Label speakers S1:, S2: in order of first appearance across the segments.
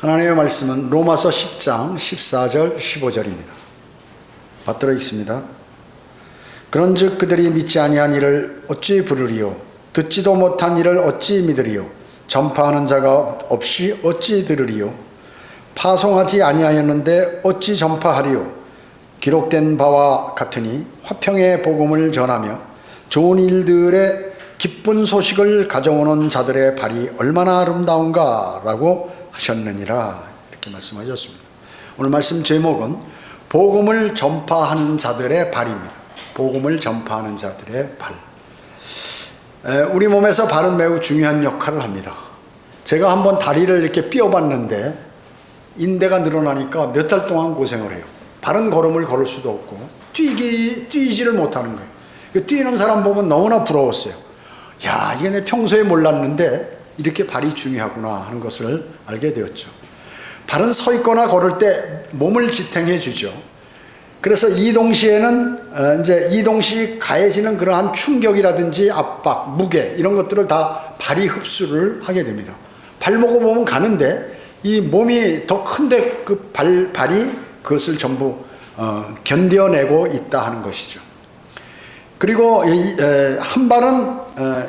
S1: 하나님의 말씀은 로마서 10장 14절 15절입니다. 받들어 읽습니다. 그런즉 그들이 믿지 아니한 이를 어찌 부르리요? 듣지도 못한 이를 어찌 믿으리요? 전파하는 자가 없이 어찌 들으리요? 파송하지 아니하였는데 어찌 전파하리요? 기록된 바와 같으니 화평의 복음을 전하며 좋은 일들의 기쁜 소식을 가져오는 자들의 발이 얼마나 아름다운가 라고 하셨느니라, 이렇게 말씀하셨습니다. 오늘 말씀 제목은 복음을 전파하는 자들의 발입니다. 복음을 전파하는 자들의 발. 우리 몸에서 발은 매우 중요한 역할을 합니다. 제가 한번 다리를 이렇게 삐어봤는데 인대가 늘어나니까 몇 달 동안 고생을 해요. 바른 걸음을 걸을 수도 없고 뛰지를 못하는 거예요. 뛰는 사람 보면 너무나 부러웠어요. 야, 이게 내 평소에 몰랐는데 이렇게 발이 중요하구나 하는 것을 알게 되었죠. 발은 서 있거나 걸을 때 몸을 지탱해 주죠. 그래서 이동시에는 이동시 가해지는 그러한 충격이라든지 압박, 무게 이런 것들을 다 발이 흡수를 하게 됩니다. 발목을 보면 가는데 이 몸이 더 큰데 그 발이 그것을 전부 견뎌내고 있다 하는 것이죠. 그리고 한 발은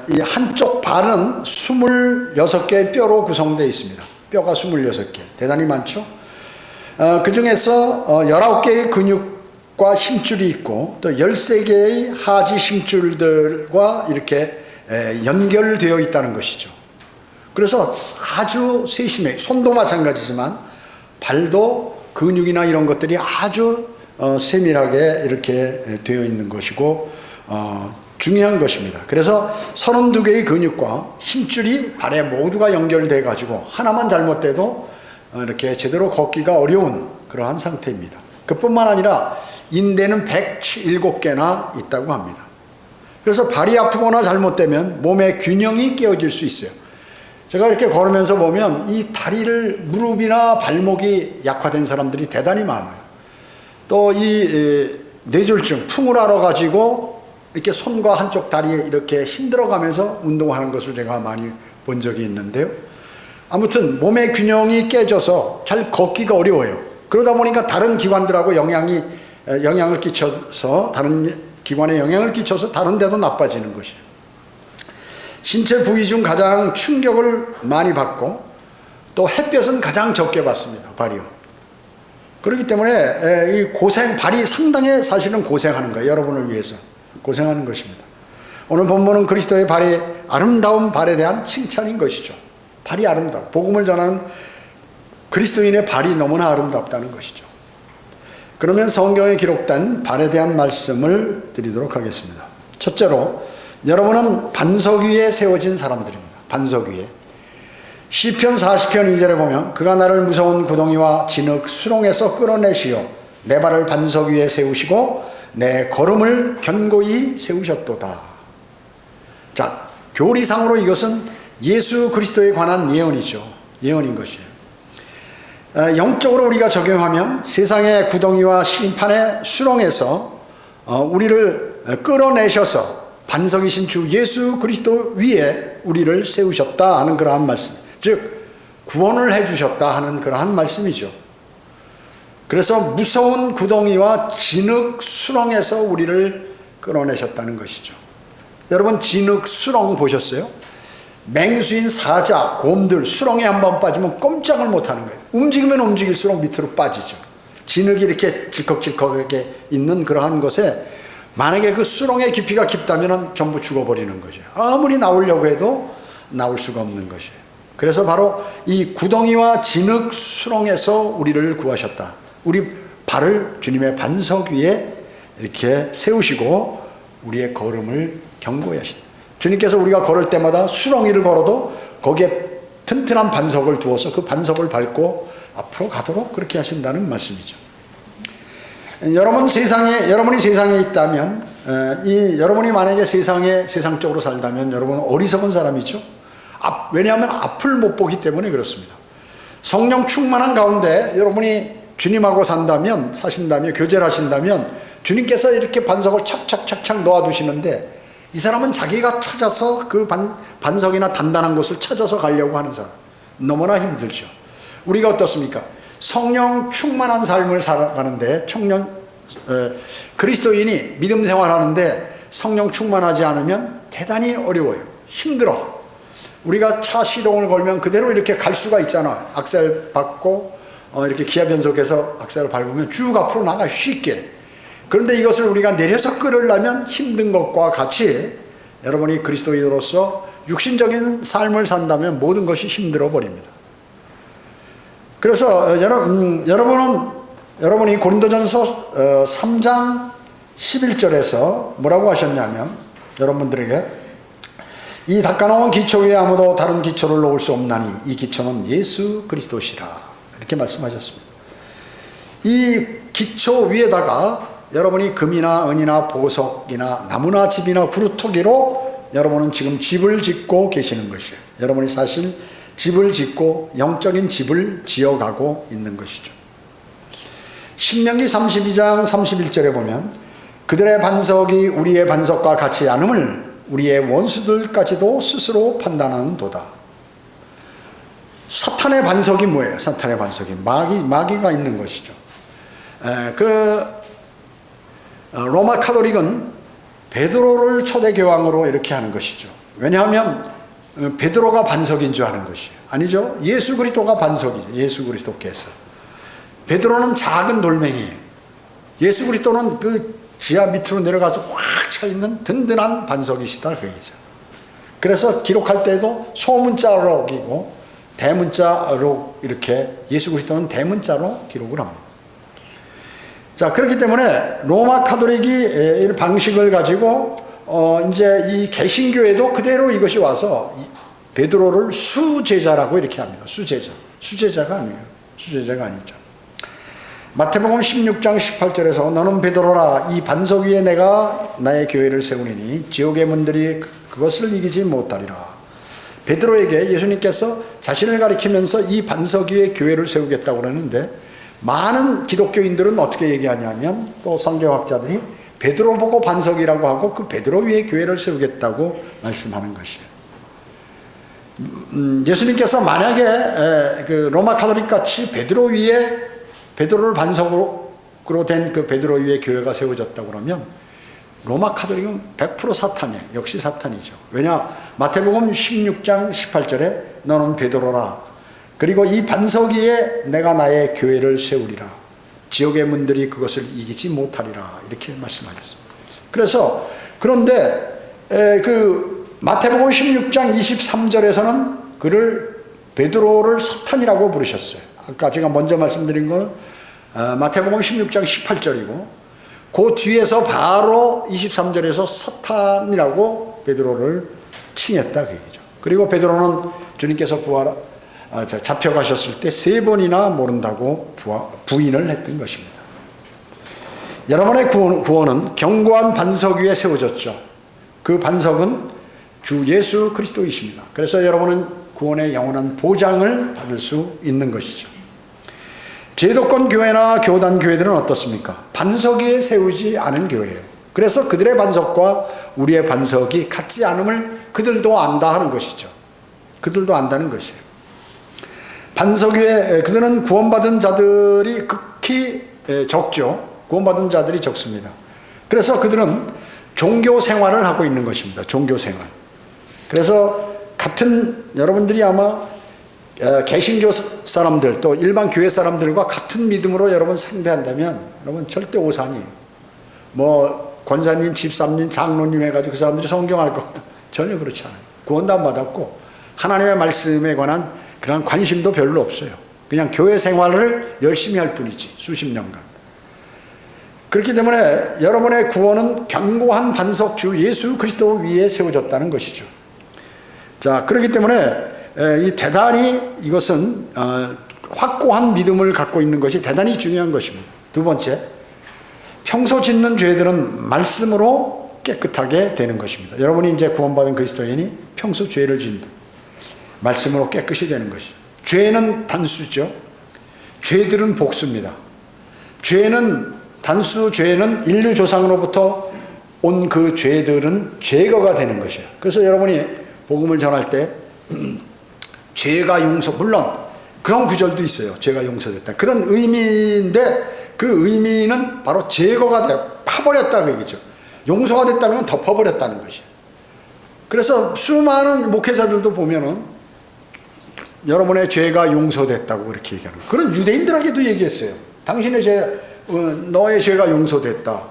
S1: 이 한쪽 발은 26개의 뼈로 구성되어 있습니다. 뼈가 26개, 대단히 많죠. 그 중에서 19개의 근육과 힘줄이 있고 또 13개의 하지 힘줄들과 이렇게 연결되어 있다는 것이죠. 그래서 아주 세심해, 손도 마찬가지지만 발도 근육이나 이런 것들이 아주 세밀하게 이렇게 되어 있는 것이고 중요한 것입니다. 그래서 32개의 근육과 힘줄이 발에 모두가 연결돼 가지고 하나만 잘못돼도 이렇게 제대로 걷기가 어려운 그러한 상태입니다. 그뿐만 아니라 인대는 107개나 있다고 합니다. 그래서 발이 아프거나 잘못되면 몸의 균형이 깨어질 수 있어요. 제가 이렇게 걸으면서 보면 이 다리를, 무릎이나 발목이 약화된 사람들이 대단히 많아요. 또 이 뇌졸중, 풍을 앓아 가지고 이렇게 손과 한쪽 다리에 이렇게 힘들어가면서 운동하는 것을 제가 많이 본 적이 있는데요. 아무튼 몸의 균형이 깨져서 잘 걷기가 어려워요. 그러다 보니까 다른 기관들하고 영향을 끼쳐서 다른 기관에 영향을 끼쳐서 다른 데도 나빠지는 것이에요. 신체 부위 중 가장 충격을 많이 받고 또 햇볕은 가장 적게 받습니다. 발이요. 그렇기 때문에 이 발이 상당히 사실은 고생하는 거예요. 여러분을 위해서 고생하는 것입니다. 오늘 본문은 그리스도의 발이 아름다운 발에 대한 칭찬인 것이죠. 발이 아름다워. 복음을 전하는 그리스도인의 발이 너무나 아름답다는 것이죠. 그러면 성경에 기록된 발에 대한 말씀을 드리도록 하겠습니다. 첫째로, 여러분은 반석 위에 세워진 사람들입니다. 반석 위에. 시편 40편 2절에 보면 그가 나를 무서운 구덩이와 진흙 수렁에서 끌어내시어 내 발을 반석 위에 세우시고 내 걸음을 견고히 세우셨도다. 자, 교리상으로 이것은 예수 그리스도에 관한 예언이죠. 예언인 것이에요. 영적으로 우리가 적용하면 세상의 구덩이와 심판의 수렁에서 우리를 끌어내셔서 반석이신 주 예수 그리스도 위에 우리를 세우셨다 하는 그러한 말씀, 즉 구원을 해주셨다 하는 그러한 말씀이죠. 그래서 무서운 구덩이와 진흙 수렁에서 우리를 끌어내셨다는 것이죠. 여러분, 진흙 수렁 보셨어요? 맹수인 사자, 곰들 수렁에 한번 빠지면 꼼짝을 못하는 거예요. 움직이면 움직일수록 밑으로 빠지죠. 진흙이 이렇게 질컥질컥하게 있는 그러한 것에 만약에 그 수렁의 깊이가 깊다면 전부 죽어버리는 거죠. 아무리 나오려고 해도 나올 수가 없는 것이에요. 그래서 바로 이 구덩이와 진흙 수렁에서 우리를 구하셨다. 우리 발을 주님의 반석 위에 이렇게 세우시고 우리의 걸음을 견고히 하신다. 주님께서 우리가 걸을 때마다 수렁이를 걸어도 거기에 튼튼한 반석을 두어서 그 반석을 밟고 앞으로 가도록 그렇게 하신다는 말씀이죠. 여러분이 세상에 있다면, 여러분이 만약에 세상적으로 살다면 여러분은 어리석은 사람이죠. 왜냐하면 앞을 못 보기 때문에 그렇습니다. 성령 충만한 가운데 여러분이 주님하고 사신다면, 교제를 하신다면 주님께서 이렇게 반석을 착착착착 놓아두시는데 이 사람은 자기가 찾아서 그 반석이나 단단한 곳을 찾아서 가려고 하는 사람. 너무나 힘들죠. 우리가 어떻습니까? 성령 충만한 삶을 살아가는데 그리스도인이 믿음 생활하는데 성령 충만하지 않으면 대단히 어려워요. 힘들어. 우리가 차 시동을 걸면 그대로 이렇게 갈 수가 있잖아. 악셀 밟고 이렇게 기아 변속해서 악셀을 밟으면 쭉 앞으로 나가 쉽게. 그런데 이것을 우리가 내려서 끌으려면 힘든 것과 같이 여러분이 그리스도인으로서 육신적인 삶을 산다면 모든 것이 힘들어 버립니다. 그래서 여러분이 고린도전서 3장 11절에서 뭐라고 하셨냐면, 여러분들에게 이 닦아놓은 기초 위에 아무도 다른 기초를 놓을 수 없나니 이 기초는 예수 그리스도시라, 이렇게 말씀하셨습니다. 이 기초 위에다가 여러분이 금이나 은이나 보석이나 나무나 집이나 구루토기로 여러분은 지금 집을 짓고 계시는 것이에요. 여러분이 사실 집을 짓고 영적인 집을 지어가고 있는 것이죠. 신명기 32장 31절에 보면 그들의 반석이 우리의 반석과 같이 않음을 우리의 원수들까지도 스스로 판단하는 도다. 사탄의 반석이 뭐예요? 사탄의 반석이 마귀가 있는 것이죠. 로마 카톨릭은 베드로를 초대 교황으로 이렇게 하는 것이죠. 왜냐하면 베드로가 반석인 줄 아는 것이에요. 아니죠. 예수 그리스도가 반석이죠. 예수 그리스도께서. 베드로는 작은 돌멩이에요. 예수 그리스도는 그 지하 밑으로 내려가서 확 차있는 든든한 반석이시다, 그 얘기죠. 그래서 기록할 때도 소문자록이고 대문자로, 이렇게 예수 그리스도는 대문자로 기록을 합니다. 자, 그렇기 때문에 로마 카톨릭이 이 방식을 가지고 이제 이 개신교에도 그대로 이것이 와서 베드로를 수제자라고 이렇게 합니다. 수제자가 아니에요. 수제자가 아니죠. 마태복음 16장 18절에서 너는 베드로라, 이 반석 위에 내가 나의 교회를 세우리니 지옥의 문들이 그것을 이기지 못하리라. 베드로에게 예수님께서 자신을 가리키면서 이 반석 위에 교회를 세우겠다고 그러는데, 많은 기독교인들은 어떻게 얘기하냐면, 또 성경학자들이 베드로 보고 반석이라고 하고 그 베드로 위에 교회를 세우겠다고 말씀하는 것이에요. 예수님께서 만약에 그 로마 카톨릭 같이 베드로를 반석으로 된 그 베드로 위에 교회가 세워졌다고 그러면 로마 카톨릭은 100% 사탄이에요. 역시 사탄이죠. 왜냐? 마태복음 16장 18절에 너는 베드로라, 그리고 이 반석 위에 내가 나의 교회를 세우리라, 지옥의 문들이 그것을 이기지 못하리라, 이렇게 말씀하셨습니다. 그래서 그런데 그 마태복음 16장 23절에서는 그를 베드로를 사탄이라고 부르셨어요. 아까 제가 먼저 말씀드린 건 마태복음 16장 18절이고, 그 뒤에서 바로 23절에서 사탄이라고 베드로를 칭했다, 그 얘기죠. 그리고 베드로는 주님께서 잡혀가셨을 때 3번이나 모른다고 부인을 했던 것입니다. 여러분의 구원은 견고한 반석 위에 세워졌죠. 그 반석은 주 예수 그리스도이십니다. 그래서 여러분은 구원의 영원한 보장을 받을 수 있는 것이죠. 제도권 교회나 교단 교회들은 어떻습니까? 반석 위에 세우지 않은 교회예요. 그래서 그들의 반석과 우리의 반석이 같지 않음을 그들도 안다 하는 것이죠. 그들도 안다는 것이에요. 반석 위에 그들은 구원받은 자들이 극히 적죠. 구원받은 자들이 적습니다. 그래서 그들은 종교 생활을 하고 있는 것입니다. 종교 생활. 그래서 여러분들이 아마 개신교 사람들 또 일반 교회 사람들과 같은 믿음으로 여러분 상대한다면 여러분 절대 오산이에요. 뭐 권사님, 집사님, 장로님 해가지고 그 사람들이 성경 알 것, 전혀 그렇지 않아요. 구원도 안 받았고 하나님의 말씀에 관한 그런 관심도 별로 없어요. 그냥 교회 생활을 열심히 할 뿐이지, 수십 년간. 그렇기 때문에 여러분의 구원은 견고한 반석 주 예수 그리스도 위에 세워졌다는 것이죠. 자, 그렇기 때문에 대단히 이것은 확고한 믿음을 갖고 있는 것이 대단히 중요한 것입니다. 두 번째, 평소 짓는 죄들은 말씀으로 깨끗하게 되는 것입니다. 여러분이 이제 구원받은 그리스도인이 평소 죄를 짓는다. 말씀으로 깨끗이 되는 것이죠. 죄는 단수죠. 죄들은 복수입니다. 단수 죄는 인류 조상으로부터 온 그 죄들은 제거가 되는 것이에요. 그래서 여러분이 복음을 전할 때 죄가 물론 그런 구절도 있어요. 죄가 용서됐다. 그런 의미인데 그 의미는 바로 제거가 돼 파버렸다 그 얘기죠. 용서가 됐다는 건 덮어버렸다는 것이에요. 그래서 수많은 목회자들도 보면은 여러분의 죄가 용서됐다고 그렇게 얘기하는 거예요. 그런 유대인들에게도 얘기했어요. 당신의 죄, 너의 죄가 용서됐다.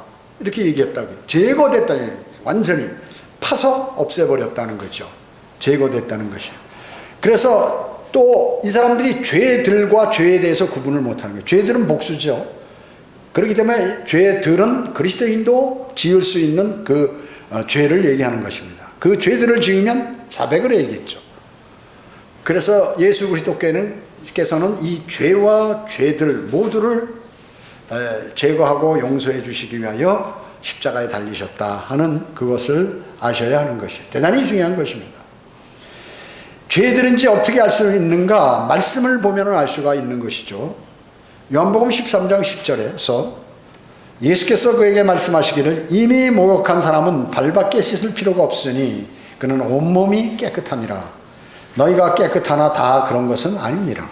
S1: 이렇게 얘기했다고. 제거됐다. 완전히 파서 없애버렸다는 거죠. 제거됐다는 것이에요. 그래서 또 이 사람들이 죄들과 죄에 대해서 구분을 못하는 거예요. 죄들은 복수죠. 그렇기 때문에 죄들은 그리스도인도 지을 수 있는 그 죄를 얘기하는 것입니다. 그 죄들을 지으면 자백을 해야겠죠. 그래서 예수 그리스도께서는 이 죄와 죄들 모두를 제거하고 용서해 주시기 위하여 십자가에 달리셨다 하는 그것을 아셔야 하는 것이 대단히 중요한 것입니다. 죄들인지 어떻게 알 수 있는가? 말씀을 보면 알 수가 있는 것이죠. 요한복음 13장 10절에서 예수께서 그에게 말씀하시기를 이미 목욕한 사람은 발밖에 씻을 필요가 없으니 그는 온몸이 깨끗함이라. 너희가 깨끗하나 다 그런 것은 아니니라.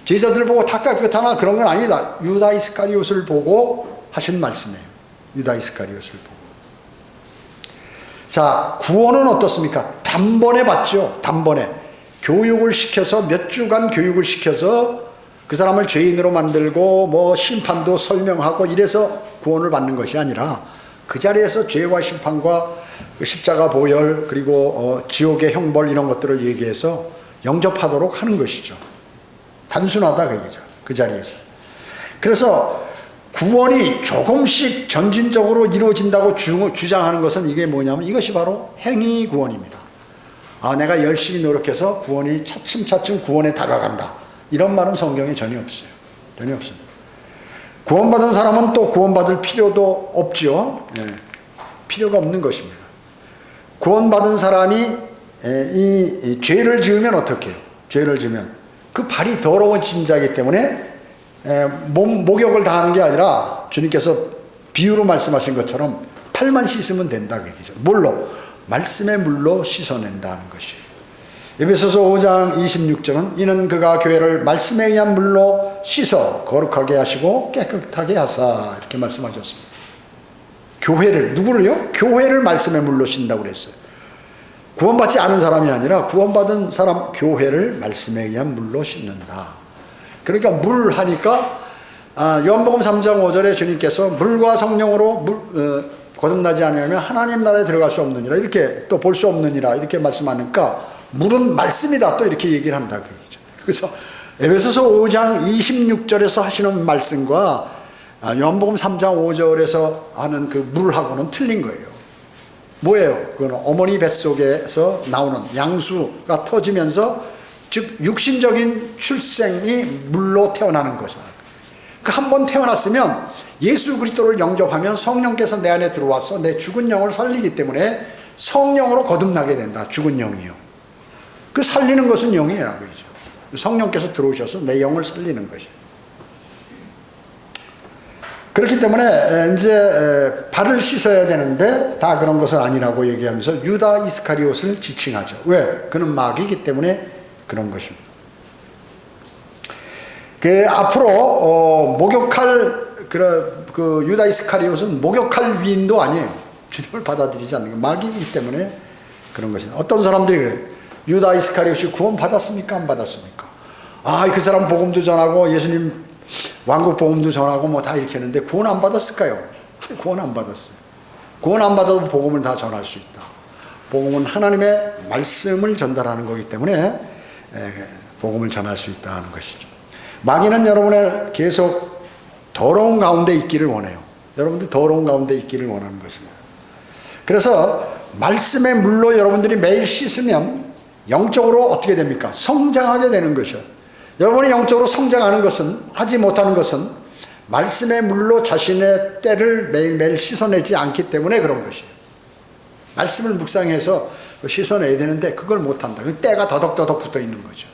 S1: 제자들 보고 다 깨끗하나 그런 건 아니다. 유다 이스카리옷을 보고 하신 말씀이에요. 유다 이스카리옷을 보고. 자, 구원은 어떻습니까? 단번에 받죠. 단번에. 교육을 시켜서 몇 주간 교육을 시켜서 그 사람을 죄인으로 만들고 뭐 심판도 설명하고 이래서 구원을 받는 것이 아니라 그 자리에서 죄와 심판과 십자가 보혈 그리고 지옥의 형벌 이런 것들을 얘기해서 영접하도록 하는 것이죠. 단순하다 그 얘기죠. 그 자리에서. 그래서 구원이 조금씩 점진적으로 이루어진다고 주장하는 것은 이게 뭐냐면 이것이 바로 행위 구원입니다. 아, 내가 열심히 노력해서 구원이 차츰차츰 구원에 다가간다. 이런 말은 성경에 전혀 없어요. 전혀 없습니다. 구원받은 사람은 또 구원받을 필요도 없죠. 필요가 없는 것입니다. 구원받은 사람이 이 죄를 지으면 어떻게 해요? 죄를 지으면 그 발이 더러워진 자이기 때문에 목욕을 다 하는 게 아니라 주님께서 비유로 말씀하신 것처럼 팔만 씻으면 된다 그 얘기죠. 물로 말씀의 물로 씻어낸다는 것이에요. 에베소서 5장 26절은 이는 그가 교회를 말씀에 의한 물로 씻어 거룩하게 하시고 깨끗하게 하사 이렇게 말씀하셨습니다. 교회를 누구를요? 교회를 말씀의 물로 씻는다고 그랬어요. 구원받지 않은 사람이 아니라 구원받은 사람 교회를 말씀에 의한 물로 씻는다. 그러니까 물 하니까 요한복음 3장 5절에 주님께서 물과 성령으로 거듭나지 않으면 하나님 나라에 들어갈 수 없느니라 이렇게 또 볼 수 없느니라 이렇게 말씀하니까 물은 말씀이다 또 이렇게 얘기를 한다 그 얘기죠. 그래서 에베소서 5장 26절에서 하시는 말씀과 요한복음 3장 5절에서 하는 그 물하고는 틀린 거예요. 뭐예요? 그건 어머니 뱃속에서 나오는 양수가 터지면서 즉 육신적인 출생이 물로 태어나는 것이다. 그 한 번 태어났으면 예수 그리스도를 영접하면 성령께서 내 안에 들어와서 내 죽은 영을 살리기 때문에 성령으로 거듭나게 된다. 죽은 영이요. 그 살리는 것은 영이라고 그러죠. 성령께서 들어오셔서 내 영을 살리는 것이에요. 그렇기 때문에 이제 발을 씻어야 되는데 다 그런 것은 아니라고 얘기하면서 유다 이스카리옷을 지칭하죠. 왜? 그는 마귀이기 때문에 그런 것입니다. 그 앞으로 목욕할 그 유다 이스카리옷은 목욕할 위인도 아니에요. 주님을 받아들이지 않는 게 마귀이기 때문에 그런 것입니다. 어떤 사람들이 그래요. 유다 이스카리옷이 구원 받았습니까? 안 받았습니까? 아, 그 사람 복음도 전하고 예수님 왕국 복음도 전하고 뭐 다 이렇게 했는데 구원 안 받았을까요? 구원 안 받았어요. 구원 안 받아도 복음을 다 전할 수 있다. 복음은 하나님의 말씀을 전달하는 거기 때문에 복음을 전할 수 있다 하는 것이죠. 마귀는 여러분의 계속 더러운 가운데 있기를 원해요. 여러분들 더러운 가운데 있기를 원하는 것입니다. 그래서 말씀의 물로 여러분들이 매일 씻으면 영적으로 어떻게 됩니까? 성장하게 되는 것이요. 여러분이 영적으로 성장하는 것은 하지 못하는 것은 말씀의 물로 자신의 때를 매일매일 씻어내지 않기 때문에 그런 것이에요. 말씀을 묵상해서 씻어내야 되는데 그걸 못한다. 때가 더덕더덕 붙어 있는 거죠.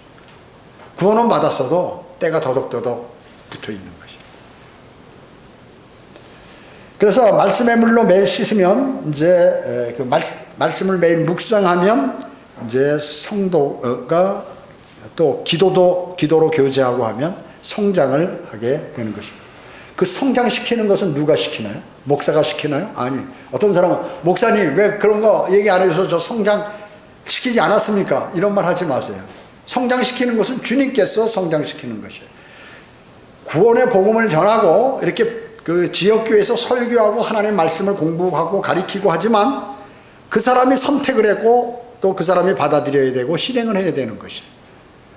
S1: 구원은 받았어도 때가 더덕더덕 붙어 있는 것이에요. 그래서 말씀의 물로 매일 씻으면 이제 그 말씀을 매일 묵상하면 이제 성도가 또 기도로 교제하고 하면 성장을 하게 되는 것입니다. 그 성장시키는 것은 누가 시키나요? 목사가 시키나요? 아니. 어떤 사람은 목사님 왜 그런 거 얘기 안 해줘서 저 성장시키지 않았습니까? 이런 말 하지 마세요. 성장시키는 것은 주님께서 성장시키는 것이에요. 구원의 복음을 전하고 이렇게 그 지역교회에서 설교하고 하나님의 말씀을 공부하고 가리키고 하지만 그 사람이 선택을 하고 또 그 사람이 받아들여야 되고 실행을 해야 되는 것이에요.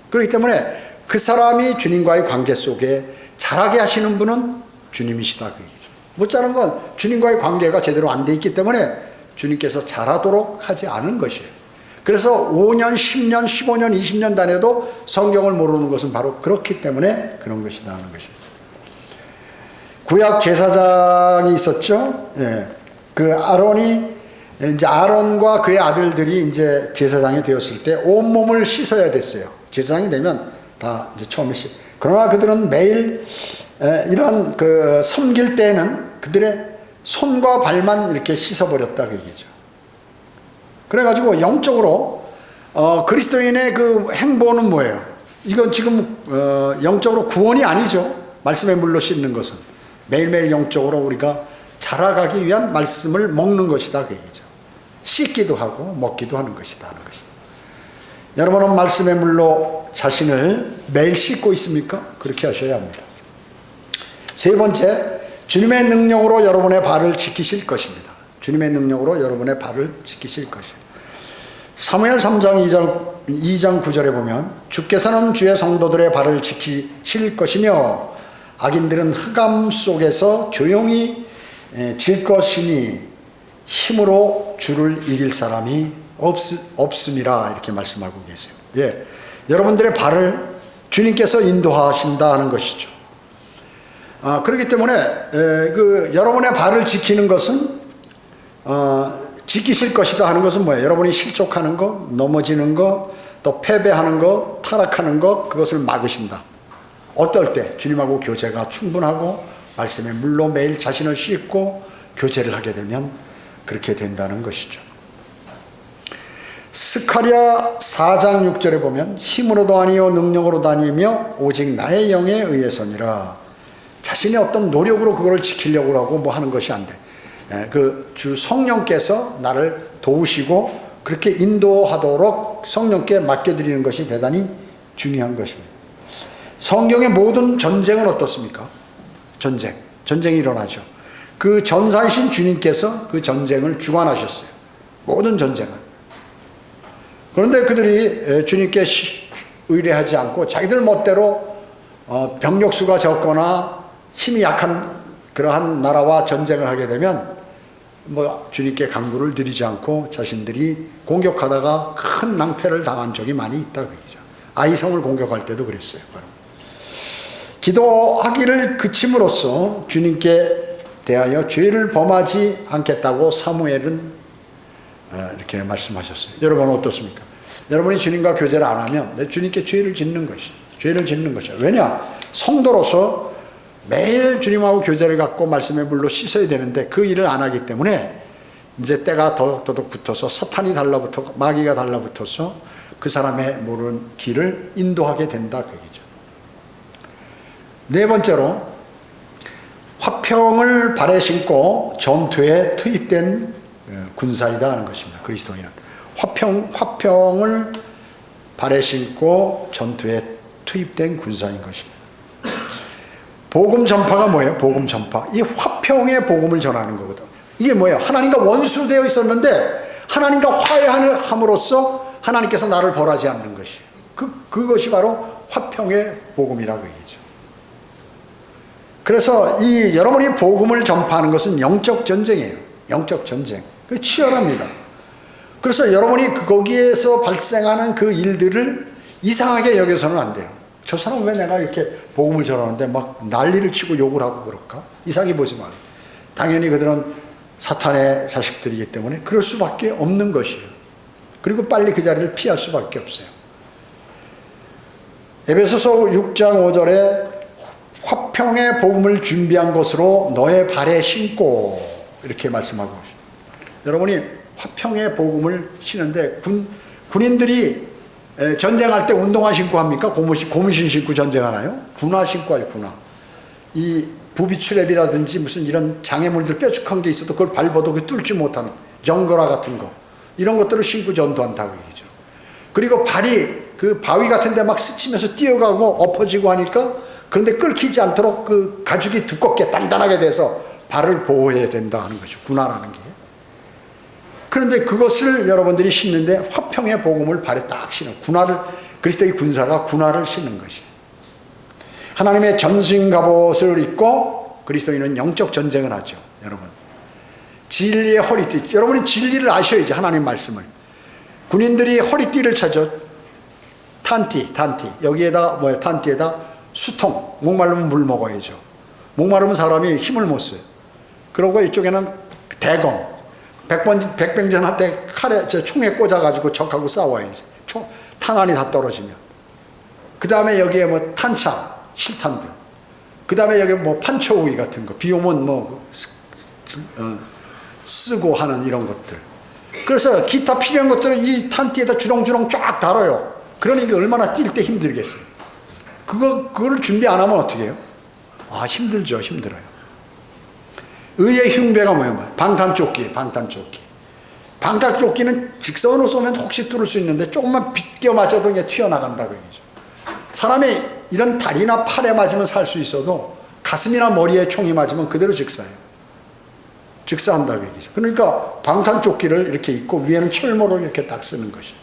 S1: 그렇기 때문에 그 사람이 주님과의 관계 속에 자라게 하시는 분은 주님이시다 그 얘기죠. 못 자란 건 주님과의 관계가 제대로 안 돼 있기 때문에 주님께서 자라도록 하지 않은 것이에요. 그래서 5년, 10년, 15년, 20년 다녀도 성경을 모르는 것은 바로 그렇기 때문에 그런 것이 나오는 것입니다. 구약 제사장이 있었죠. 예. 그 아론과 그의 아들들이 이제 제사장이 되었을 때 온몸을 씻어야 됐어요. 제사장이 되면 다 이제 처음에 그러나 그들은 매일 이런 그 섬길 때에는 그들의 손과 발만 이렇게 씻어버렸다 그 얘기죠. 그래가지고 영적으로 그리스도인의 그 행보는 뭐예요? 이건 지금 영적으로 구원이 아니죠. 말씀의 물로 씻는 것은 매일매일 영적으로 우리가 자라가기 위한 말씀을 먹는 것이다 그 얘기죠. 씻기도 하고 먹기도 하는 것이다 하는 것입니다. 여러분은 말씀의 물로 자신을 매일 씻고 있습니까? 그렇게 하셔야 합니다. 세 번째, 주님의 능력으로 여러분의 발을 지키실 것입니다. 주님의 능력으로 여러분의 발을 지키실 것입니다. 사무엘 3장 2장 9절에 보면 주께서는 주의 성도들의 발을 지키실 것이며 악인들은 흑암 속에서 조용히 질 것이니 힘으로 주를 이길 사람이 없음이라 이렇게 말씀하고 계세요. 예, 여러분들의 발을 주님께서 인도하신다 하는 것이죠. 그렇기 때문에 여러분의 발을 지키는 것은 지키실 것이다 하는 것은 뭐예요? 여러분이 실족하는 것, 넘어지는 것, 또 패배하는 것, 타락하는 것, 그것을 막으신다. 어떨 때? 주님하고 교제가 충분하고 말씀의 물로 매일 자신을 씻고 교제를 하게 되면 그렇게 된다는 것이죠. 스가랴 4장 6절에 보면 힘으로도 아니요 능력으로도 아니며 오직 나의 영에 의해서니라. 자신의 어떤 노력으로 그걸 지키려고 하고 뭐 하는 것이 안 돼. 그 주 성령께서 나를 도우시고 그렇게 인도하도록 성령께 맡겨드리는 것이 대단히 중요한 것입니다. 성경의 모든 전쟁은 어떻습니까? 전쟁이 일어나죠. 그 전사이신 주님께서 그 전쟁을 주관하셨어요. 모든 전쟁은. 그런데 그들이 주님께 의뢰하지 않고 자기들 멋대로 병력수가 적거나 힘이 약한 그러한 나라와 전쟁을 하게 되면 뭐 주님께 강구를 드리지 않고 자신들이 공격하다가 큰 낭패를 당한 적이 많이 있다 그러죠. 아이성을 공격할 때도 그랬어요. 기도하기를 그침으로써 주님께 대하여 죄를 범하지 않겠다고 사무엘은 이렇게 말씀하셨어요. 여러분은 어떻습니까? 여러분이 주님과 교제를 안 하면 주님께 죄를 짓는 것이에요. 왜냐? 성도로서 매일 주님하고 교제를 갖고 말씀의 물로 씻어야 되는데 그 일을 안 하기 때문에 이제 때가 더덕더덕 붙어서 사탄이 달라붙어 마귀가 달라붙어서 그 사람의 모르는 길을 인도하게 된다 그 얘기죠. 네 번째로 화평을 발에 신고 전투에 투입된 군사이다 하는 것입니다. 그리스도인은 화평을 발에 신고 전투에 투입된 군사인 것입니다. 복음 전파가 뭐예요? 복음 전파. 이 화평의 복음을 전하는 거거든. 이게 뭐예요? 하나님과 원수되어 있었는데 하나님과 화해함으로써 하나님께서 나를 벌하지 않는 것이에요. 그것이 바로 화평의 복음이라고 얘기죠. 그래서 이 여러분이 복음을 전파하는 것은 영적 전쟁이에요. 영적 전쟁. 그 치열합니다. 그래서 여러분이 거기에서 발생하는 그 일들을 이상하게 여겨서는 안 돼요. 저 사람 왜 내가 이렇게 복음을 전하는데 막 난리를 치고 욕을 하고 그럴까? 이상하게 보지 마. 당연히 그들은 사탄의 자식들이기 때문에 그럴 수밖에 없는 것이에요. 그리고 빨리 그 자리를 피할 수밖에 없어요. 에베소서 6장 5절에 화평의 복음을 준비한 것으로 너의 발에 신고 이렇게 말씀하고 있습니다. 여러분이 화평의 복음을 신는데 군인들이 전쟁할 때 운동화 신고 합니까? 고무신 신고 전쟁하나요? 군화 신고 하죠, 군화. 이 부비출혈이라든지 무슨 이런 장애물들 뾰족한 게 있어도 그걸 밟아도 그 뚫지 못하는 정거라 같은 거, 이런 것들을 신고 전도한다고 얘기죠. 그리고 발이 그 바위 같은 데 막 스치면서 뛰어가고 엎어지고 하니까, 그런데 끓기지 않도록 그 가죽이 두껍게 단단하게 돼서 발을 보호해야 된다 하는 거죠, 군화라는 게. 그런데 그것을 여러분들이 신는데 화평의 복음을 발에 딱 신어, 군화를, 그리스도의 군사가 군화를 신는 것이. 하나님의 전신 갑옷을 입고 그리스도인은 영적 전쟁을 하죠, 여러분. 진리의 허리띠, 여러분이 진리를 아셔야지, 하나님 말씀을. 군인들이 허리띠를 차죠. 탄띠, 여기에다 뭐예요? 탄띠에다 수통, 목마르면 물 먹어야죠. 목마르면 사람이 힘을 못 써요. 그러고 이쪽에는 대검, 백병전한테 칼에, 총에 꽂아가지고 적하고 싸워야지. 탄환이 다 떨어지면. 그 다음에 여기에 뭐 탄창, 실탄들. 그 다음에 여기 뭐 판초우기 같은 거, 비 오면 뭐 쓰고 하는 이런 것들. 그래서 기타 필요한 것들은 이 탄띠에다 주렁주렁 쫙 달아요. 그러니 이게 얼마나 뛸 때 힘들겠어요. 그걸 준비 안 하면 어떻게 해요? 아, 힘들죠, 힘들어요. 의의 흉배가 뭐예요? 방탄조끼. 방탄조끼는 직선으로 쏘면 혹시 뚫을 수 있는데 조금만 비껴 맞아도 이게 튀어나간다고 얘기죠. 사람이 이런 다리나 팔에 맞으면 살 수 있어도 가슴이나 머리에 총이 맞으면 그대로 즉사한다고 얘기죠. 그러니까 방탄조끼를 이렇게 입고 위에는 철모를 이렇게 딱 쓰는 것이죠.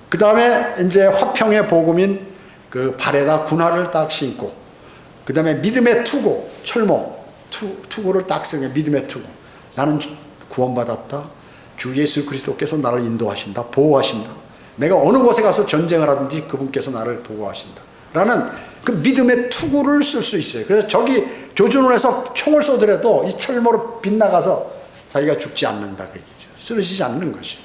S1: 그 다음에 이제 화평의 복음인 그 발에다 군화를 딱 신고, 그 다음에 믿음의 투구, 철모, 투구를 딱 쓰게, 믿음의 투구. 나는 구원받았다. 주 예수 그리스도께서 나를 인도하신다, 보호하신다. 내가 어느 곳에 가서 전쟁을 하든지 그분께서 나를 보호하신다 라는 그 믿음의 투구를 쓸 수 있어요. 그래서 저기 조준을 해서 총을 쏘더라도 이 철모로 빗나가서 자기가 죽지 않는다 그 얘기죠. 쓰러지지 않는 것이에요.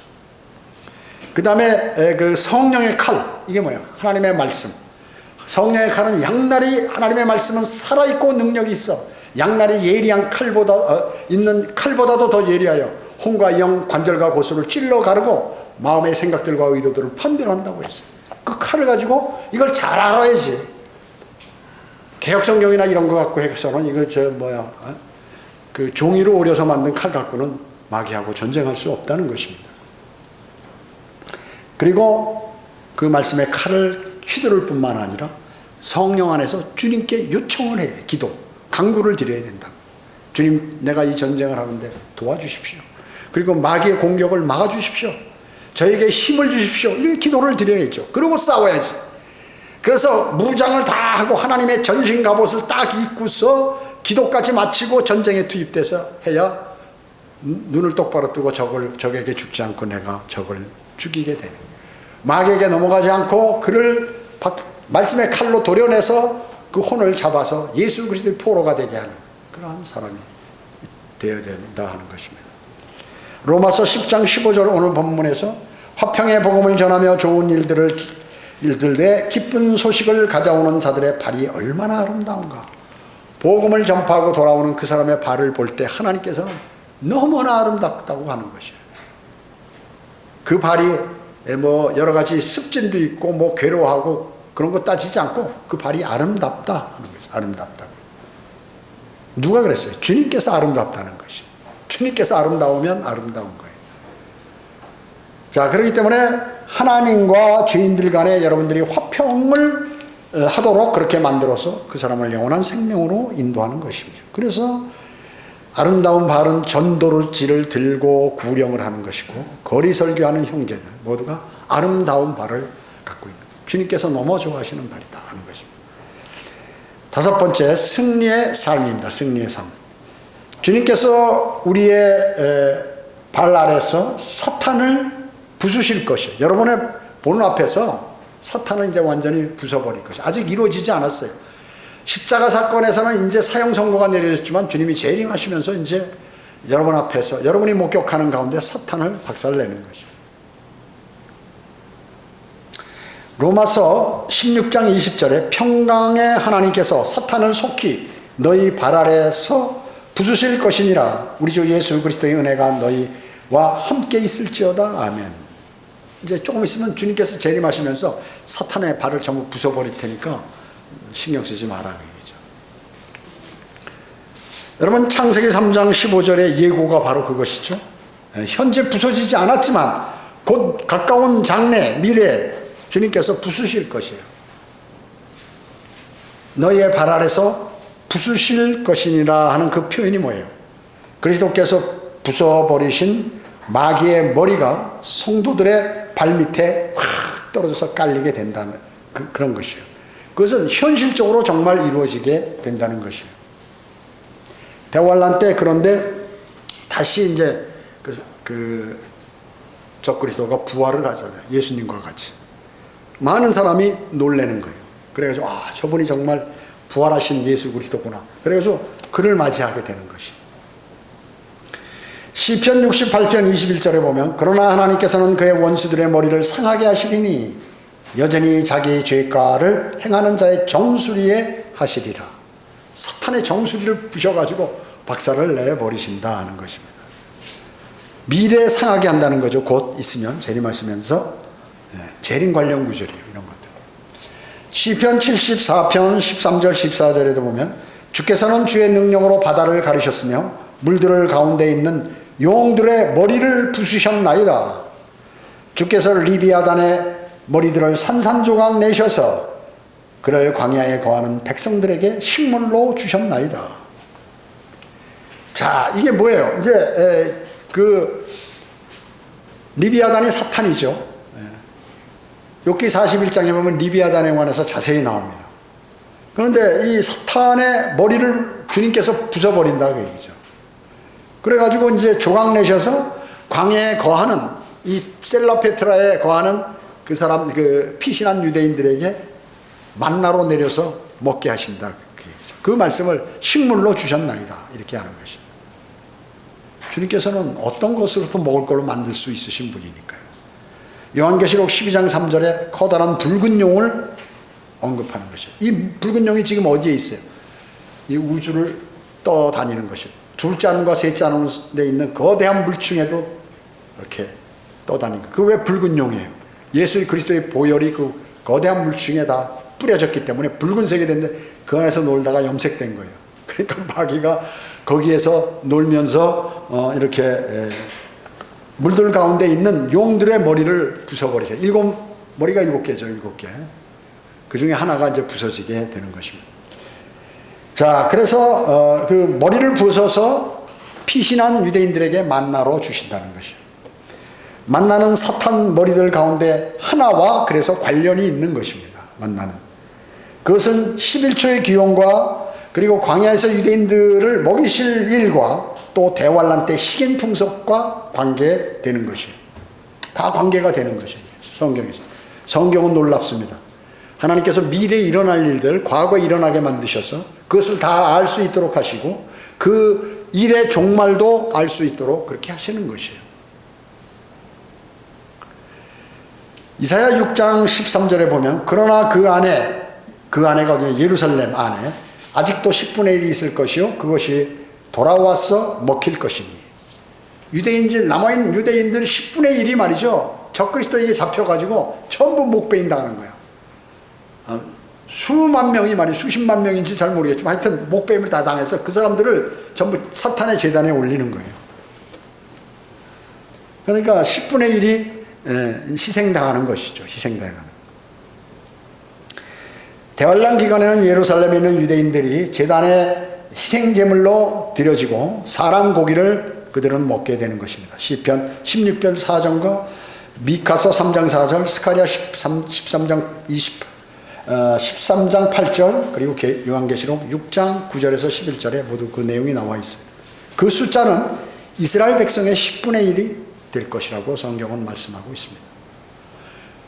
S1: 그 다음에 그 성령의 칼, 이게 뭐예요? 하나님의 말씀. 성령의 칼은 양날이, 하나님의 말씀은 살아있고 능력이 있어. 양날이 예리한 칼보다 있는 칼보다도 더 예리하여 혼과 영, 관절과 고수를 찔러 가르고 마음의 생각들과 의도들을 판별한다고 했어요. 그 칼을 가지고 이걸 잘 알아야지. 개혁성경이나 이런 거 갖고 해서는 이거 그 종이로 오려서 만든 칼 갖고는 마귀하고 전쟁할 수 없다는 것입니다. 그리고 그 말씀의 칼을 휘두를 뿐만 아니라 성령 안에서 주님께 요청을 해요. 기도, 간구를 드려야 된다. 주님, 내가 이 전쟁을 하는데 도와주십시오. 그리고 마귀의 공격을 막아주십시오. 저에게 힘을 주십시오. 이렇게 기도를 드려야죠. 그리고 싸워야지. 그래서 무장을 다 하고 하나님의 전신 갑옷을 딱 입고서 기도까지 마치고 전쟁에 투입돼서 해야 눈을 똑바로 뜨고 적에게 죽지 않고 내가 적을 죽이게 되는 거예요. 마귀에게 넘어가지 않고 그를 말씀의 칼로 도려내서 그 혼을 잡아서 예수 그리스도의 포로가 되게 하는 그러한 사람이 되어야 된다 하는 것입니다. 로마서 10장 15절 오늘 본문에서 화평의 복음을 전하며 좋은 일들에 기쁜 소식을 가져오는 자들의 발이 얼마나 아름다운가. 복음을 전파하고 돌아오는 그 사람의 발을 볼 때 하나님께서는 너무나 아름답다고 하는 것이에요. 그 발이 뭐 여러 가지 습진도 있고 뭐 괴로워하고 그런 거 따지지 않고 그 발이 아름답다 하는 것이에요. 아름답다고. 누가 그랬어요? 주님께서 아름답다는 것이에요. 주님께서 아름다우면 아름다운 거예요. 자, 그렇기 때문에 하나님과 죄인들 간에 여러분들이 화평을 하도록 그렇게 만들어서 그 사람을 영원한 생명으로 인도하는 것입니다. 그래서 아름다운 발은 전도지를 들고 구령을 하는 것이고 거리 설교하는 형제들 모두가 아름다운 발을 갖고 있는, 주님께서 너무 좋아하시는 발이다 하는 것입니다. 다섯 번째, 승리의 삶입니다. 승리의 삶. 주님께서 우리의 발 아래서 사탄을 부수실 것이에요. 여러분의 보는 앞에서 사탄은 이제 완전히 부숴버릴 것이에요. 아직 이루어지지 않았어요. 십자가 사건에서는 이제 사형 선고가 내려졌지만 주님이 재림하시면서 이제 여러분 앞에서 여러분이 목격하는 가운데 사탄을 박살내는 것이죠. 로마서 16장 20절에 평강의 하나님께서 사탄을 속히 너희 발 아래에서 부수실 것이니라. 우리 주 예수 그리스도의 은혜가 너희와 함께 있을지어다. 아멘. 이제 조금 있으면 주님께서 재림하시면서 사탄의 발을 전부 부숴버릴 테니까 신경 쓰지 마라 그 얘기죠. 여러분, 창세기 3장 15절의 예고가 바로 그것이죠. 현재 부서지지 않았지만 곧 가까운 장래 미래에 주님께서 부수실 것이에요. 너희의 발 아래서 부수실 것이니라 하는 그 표현이 뭐예요? 그리스도께서 부숴버리신 마귀의 머리가 성도들의 발밑에 확 떨어져서 깔리게 된다는 그런 것이에요. 그것은 현실적으로 정말 이루어지게 된다는 것이에요. 대환란 때 그런데 다시 이제 적그리스도가 부활을 하잖아요. 예수님과 같이. 많은 사람이 놀라는 거예요. 그래가지고 저분이 정말 부활하신 예수 그리스도구나. 그래가지고 그를 맞이하게 되는 것이. 시편 68편 21절에 보면 그러나 하나님께서는 그의 원수들의 머리를 상하게 하시리니 여전히 자기 죄가를 행하는 자의 정수리에 하시리라. 사탄의 정수리를 부셔가지고 박살을 내버리신다 하는 것입니다. 미래에 상하게 한다는 거죠. 곧 있으면 재림하시면서 재림 관련 구절이에요. 이런 것들. 시편 74편 13절 14절에도 보면 주께서는 주의 능력으로 바다를 가르셨으며 물들을 가운데 있는 용들의 머리를 부수셨나이다. 주께서 리비아단의 머리들을 산산조각 내셔서 그를 광야에 거하는 백성들에게 식물로 주셨나이다. 자, 이게 뭐예요? 이제 리비아단이 사탄이죠. 욥기 41장에 보면 리비아단에 관해서 자세히 나옵니다. 그런데 이 사탄의 머리를 주님께서 부숴버린다 그 얘기죠. 그래가지고 이제 조각 내셔서 광야에 거하는 이 셀라페트라에 거하는 그 사람, 피신한 유대인들에게 만나로 내려서 먹게 하신다 그 얘기죠. 그 말씀을 식물로 주셨나이다 이렇게 하는 것입니다. 주님께서는 어떤 것으로도 먹을 걸로 만들 수 있으신 분이니까요. 요한계시록 12장 3절에 커다란 붉은 용을 언급하는 것이에요. 이 붉은 용이 지금 어디에 있어요? 이 우주를 떠다니는 것이에요. 둘째 하늘과 셋째 하늘에 있는 거대한 물층에도 이렇게 떠다니는 거예요. 그게 왜 붉은 용이에요? 예수 그리스도의 보혈이 그 거대한 물층에 다 뿌려졌기 때문에 붉은색이 됐는데 그 안에서 놀다가 염색된 거예요. 그러니까 마귀가 거기에서 놀면서 이렇게 물들 가운데 있는 용들의 머리를 부숴버리게. 머리가 7개죠. 7개. 그 중에 하나가 이제 부서지게 되는 것입니다. 자, 그래서 그 머리를 부숴서 피신한 유대인들에게 만나로 주신다는 것이에요. 만나는 사탄 머리들 가운데 하나와 그래서 관련이 있는 것입니다. 만나는. 그것은 11초의 기원과 그리고 광야에서 유대인들을 먹이실 일과 또 대환란 때 식인 풍속과 관계되는 것이에요. 다 관계가 되는 것이에요. 성경에서. 성경은 놀랍습니다. 하나님께서 미래에 일어날 일들, 과거에 일어나게 만드셔서 그것을 다 알 수 있도록 하시고 그 일의 종말도 알 수 있도록 그렇게 하시는 것이에요. 이사야 6장 13절에 보면 그러나 그 안에가 예루살렘 안에 아직도 10분의 1이 있을 것이요 그것이 돌아와서 먹힐 것이니. 남아있는 유대인들 10분의 1이 말이죠. 적그리스도에게 잡혀가지고 전부 목베인 당하는 거야. 수만 명이 수십만 명인지 잘 모르겠지만 하여튼 목베임을 다 당해서 그 사람들을 전부 사탄의 제단에 올리는 거예요. 그러니까 10분의 1이 희생당하는 것이죠. 희생당하는. 대환란 기간에는 예루살렘에 있는 유대인들이 제단에 희생제물로 드려지고 사람 고기를 그들은 먹게 되는 것입니다. 시편 16편 4절과 미카서 3장 4절, 스가랴 13장 8절, 그리고 요한계시록 6장 9절에서 11절에 모두 그 내용이 나와 있어요. 그 숫자는 이스라엘 백성의 10분의 1이 될 것이라고 성경은 말씀하고 있습니다.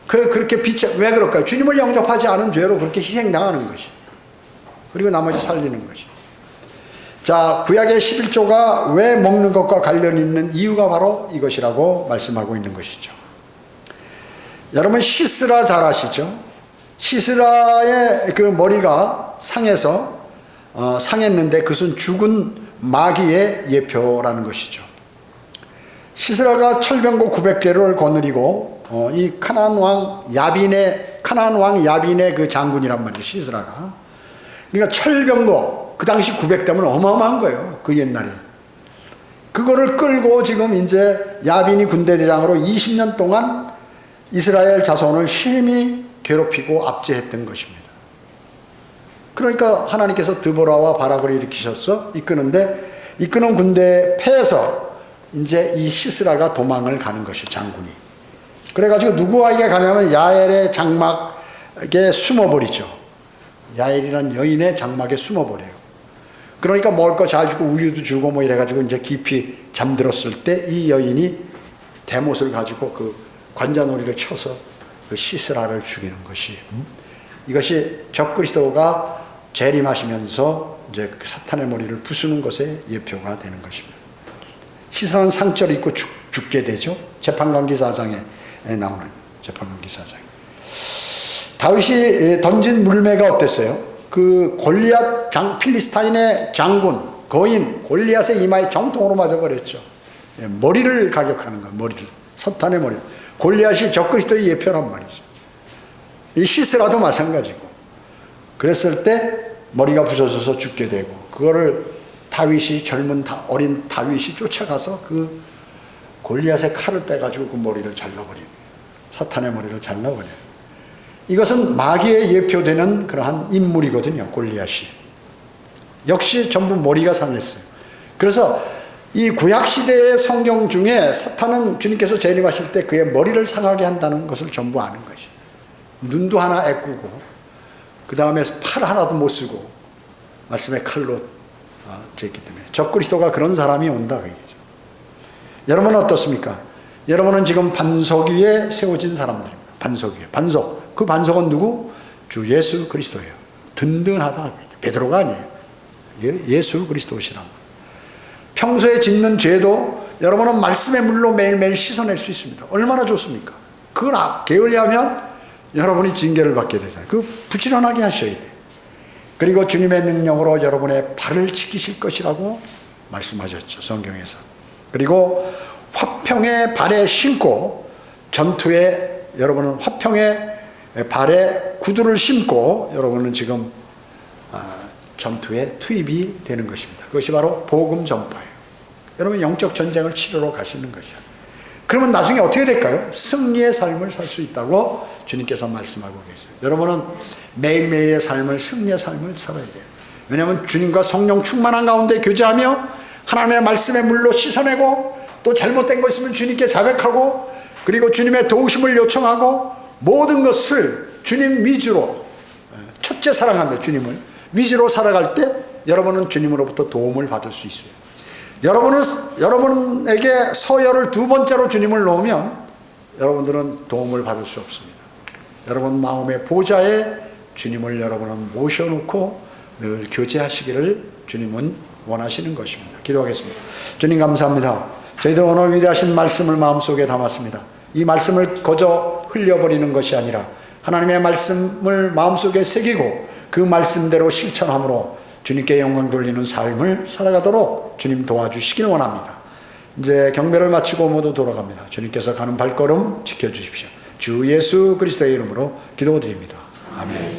S1: 그렇게 왜 그럴까요? 주님을 영접하지 않은 죄로 그렇게 희생당하는 것이. 그리고 나머지 살리는 것이. 자, 구약의 11조가 왜 먹는 것과 관련이 있는 이유가 바로 이것이라고 말씀하고 있는 것이죠. 여러분 시스라 잘 아시죠? 시스라의 그 머리가 상했는데 그것은 죽은 마귀의 예표라는 것이죠. 시스라가 철병고 900개를 거느리고 이 카나안 왕 야빈의 그 장군이란 말이죠. 시스라가. 그러니까 철병거 그 당시 900대면 어마어마한 거예요. 그 옛날에. 그거를 끌고 지금 이제 야빈이 군대대장으로 20년 동안 이스라엘 자손을 심히 괴롭히고 압제했던 것입니다. 그러니까 하나님께서 드보라와 바락을 일으키셔서 이끄는 군대에 패해서 이제 이 시스라가 도망을 가는 것이 장군이. 그래가지고 누구에게 가냐면 야엘의 장막에 숨어버리죠. 야엘이란 여인의 장막에 숨어버려요. 그러니까 먹을 거 잘 주고 우유도 주고 뭐 이래가지고 이제 깊이 잠들었을 때 이 여인이 대못을 가지고 그 관자놀이를 쳐서 그 시스라를 죽이는 것이, 이것이 적그리스도가 재림하시면서 이제 그 사탄의 머리를 부수는 것의 예표가 되는 것입니다. 시스라는 상처를 입고 죽게 되죠. 재판관기 4장에 나오는 재판관기 4장. 다윗이 던진 물매가 어땠어요? 그 골리앗 필리스타인의 장군 거인 골리앗의 이마에 정통으로 맞아버렸죠. 머리를 가격하는 거예요. 머리를, 사탄의 머리. 골리앗이 적그리스도의 예표란 말이죠. 이 시스라도 마찬가지고. 그랬을 때 머리가 부서져서 죽게 되고, 그거를 다윗이 어린 다윗이 쫓아가서 그 골리앗의 칼을 빼가지고 그 머리를 잘라버리는, 사탄의 머리를 잘라버려요. 이것은 마귀의 예표되는 그러한 인물이거든요. 골리앗이. 역시 전부 머리가 상했어요. 그래서 이 구약시대의 성경 중에 사탄은 주님께서 재림하실 때 그의 머리를 상하게 한다는 것을 전부 아는 것이죠. 눈도 하나 애꾸고, 그 다음에 팔 하나도 못 쓰고 말씀의 칼로 쟀기 때문에 적그리스도가 그런 사람이 온다 그 얘기죠. 여러분은 어떻습니까? 여러분은 지금 반석 위에 세워진 사람들입니다. 반석 위에. 그 반석은 누구? 주 예수 그리스도예요. 든든하다. 베드로가 아니에요. 예수 그리스도시라. 평소에 짓는 죄도 여러분은 말씀의 물로 매일매일 씻어낼 수 있습니다. 얼마나 좋습니까? 그걸 게을리하면 여러분이 징계를 받게 되잖아요. 그 부지런하게 하셔야 돼요. 그리고 주님의 능력으로 여러분의 발을 지키실 것이라고 말씀하셨죠. 성경에서. 그리고 화평의 발에 신고 전투에 여러분은 화평의 발에 구두를 신고 여러분은 지금 전투에 투입이 되는 것입니다. 그것이 바로 복음 전파예요. 여러분 영적 전쟁을 치르러 가시는 것이죠. 그러면 나중에 어떻게 될까요? 승리의 삶을 살 수 있다고 주님께서 말씀하고 계세요. 여러분은 매일매일의 삶을, 승리의 삶을 살아야 돼요. 왜냐하면 주님과 성령 충만한 가운데 교제하며 하나님의 말씀의 물로 씻어내고, 또 잘못된 거 있으면 주님께 자백하고, 그리고 주님의 도우심을 요청하고, 모든 것을 주님 위주로, 첫째 사랑한다 주님을 위주로 살아갈 때 여러분은 주님으로부터 도움을 받을 수 있어요. 여러분에게 서열을 두 번째로 주님을 놓으면 여러분들은 도움을 받을 수 없습니다. 여러분 마음의 보좌에 주님을 여러분은 모셔놓고 늘 교제하시기를 주님은 원하시는 것입니다. 기도하겠습니다. 주님 감사합니다. 저희들 오늘 위대하신 말씀을 마음속에 담았습니다. 이 말씀을 거저 흘려버리는 것이 아니라 하나님의 말씀을 마음속에 새기고 그 말씀대로 실천함으로 주님께 영광 돌리는 삶을 살아가도록 주님 도와주시길 원합니다. 이제 경배를 마치고 모두 돌아갑니다. 주님께서 가는 발걸음 지켜주십시오. 주 예수 그리스도의 이름으로 기도드립니다. 아멘.